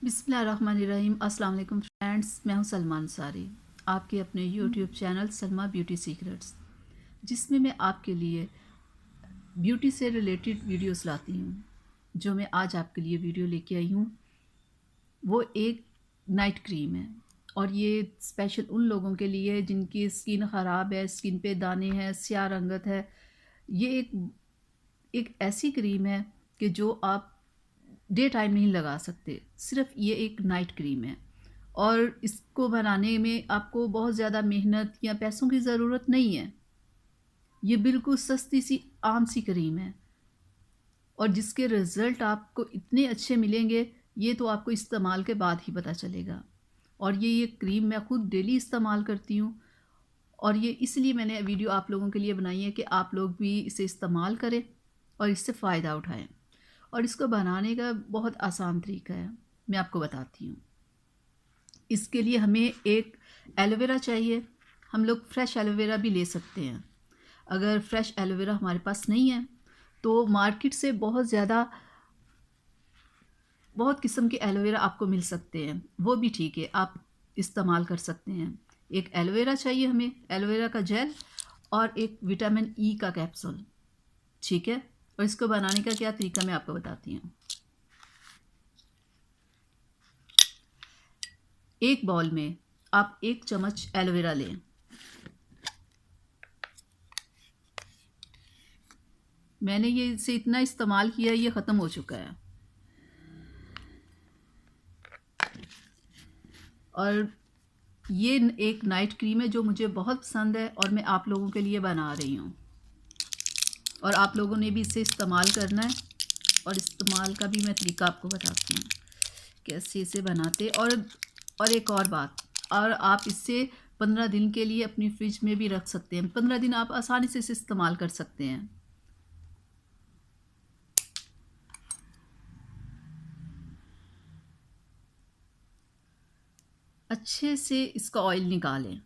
बिस्मिल्लाहिर्रहमानिर्रहीम। अस्सलाम वालेकुम फ्रेंड्स, मैं हूं सलमा अंसारी, आपके अपने YouTube channel Salma beauty secrets, जिसमें मैं आपके लिए ब्यूटी से रिलेटेड वीडियोस लाती हूं। जो मैं आज आपके लिए वीडियो लेके आई हूं वो एक नाइट क्रीम है, और ये स्पेशल उन लोगों के लिए जिनकी स्किन ख़राब है, स्किन पे दाने हैं, स्याह रंगत है। ये एक ऐसी क्रीम है कि जो आप डे टाइम नहीं लगा सकते, सिर्फ ये एक नाइट क्रीम है। और इसको बनाने में आपको बहुत ज़्यादा मेहनत या पैसों की ज़रूरत नहीं है। ये बिल्कुल सस्ती सी आम सी क्रीम है, और जिसके रिज़ल्ट आपको इतने अच्छे मिलेंगे ये तो आपको इस्तेमाल के बाद ही पता चलेगा। और ये क्रीम मैं ख़ुद डेली इस्तेमाल करती हूँ, और ये इसलिए मैंने वीडियो आप लोगों के लिए बनाई है कि आप लोग भी इसे इस्तेमाल करें और इससे फ़ायदा उठाएं। और इसको बनाने का बहुत आसान तरीका है, मैं आपको बताती हूँ। इसके लिए हमें एक एलोवेरा चाहिए। हम लोग फ्रेश एलोवेरा भी ले सकते हैं। अगर फ्रेश एलोवेरा हमारे पास नहीं है तो मार्केट से बहुत किस्म के एलोवेरा आपको मिल सकते हैं, वो भी ठीक है, आप इस्तेमाल कर सकते हैं। एक एलोवेरा चाहिए हमें, एलोवेरा का जेल, और एक विटामिन ई का कैप्सूल, ठीक है। और इसको बनाने का क्या तरीका मैं आपको बताती हूँ। एक बाउल में आप 1 चम्मच एलोवेरा लें। मैंने ये इसे इतना इस्तेमाल किया, ये ख़त्म हो चुका है। और ये एक नाइट क्रीम है जो मुझे बहुत पसंद है, और मैं आप लोगों के लिए बना रही हूँ। और आप लोगों ने भी इसे इस्तेमाल करना है, और इस्तेमाल का भी मैं तरीका आपको बताती हूँ कैसे इसे बनाते। और एक और बात, और आप इसे 15 दिन के लिए अपनी फ्रिज में भी रख सकते हैं। 15 दिन आप आसानी से इसे इस्तेमाल कर सकते हैं। अच्छे से इसका ऑयल निकालें,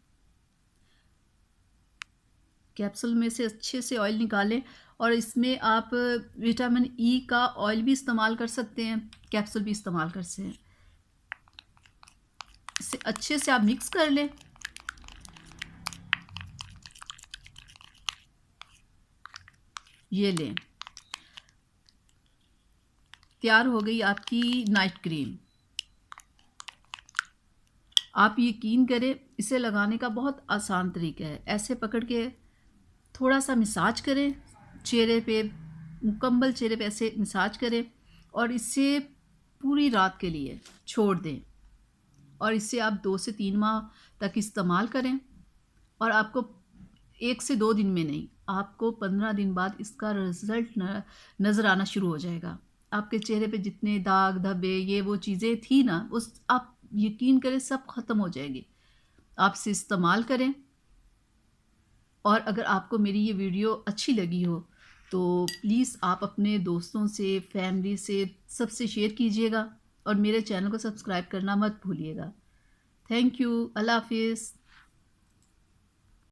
कैप्सूल में से अच्छे से ऑयल निकालें। और इसमें आप विटामिन ई का ऑयल भी इस्तेमाल कर सकते हैं, कैप्सूल भी इस्तेमाल कर सकते हैं। इसे अच्छे से आप मिक्स कर लें। ये लें, तैयार हो गई आपकी नाइट क्रीम। आप यकीन करें, इसे लगाने का बहुत आसान तरीका है। ऐसे पकड़ के थोड़ा सा मसाज करें चेहरे पे, मुकम्मल चेहरे पे ऐसे मसाज करें, और इसे पूरी रात के लिए छोड़ दें। और इसे आप 2 से 3 माह तक इस्तेमाल करें, और आपको 1 से 2 दिन में नहीं, आपको 15 दिन बाद इसका रिज़ल्ट नज़र आना शुरू हो जाएगा। आपके चेहरे पे जितने दाग धब्बे ये वो चीज़ें थी ना, उस आप यकीन करें सब ख़त्म हो जाएगी। आप इसे इस्तेमाल करें। और अगर आपको मेरी ये वीडियो अच्छी लगी हो तो प्लीज़ आप अपने दोस्तों से, फैमिली से, सबसे शेयर कीजिएगा, और मेरे चैनल को सब्सक्राइब करना मत भूलिएगा। Thank you. अल्लाह हाफिज़।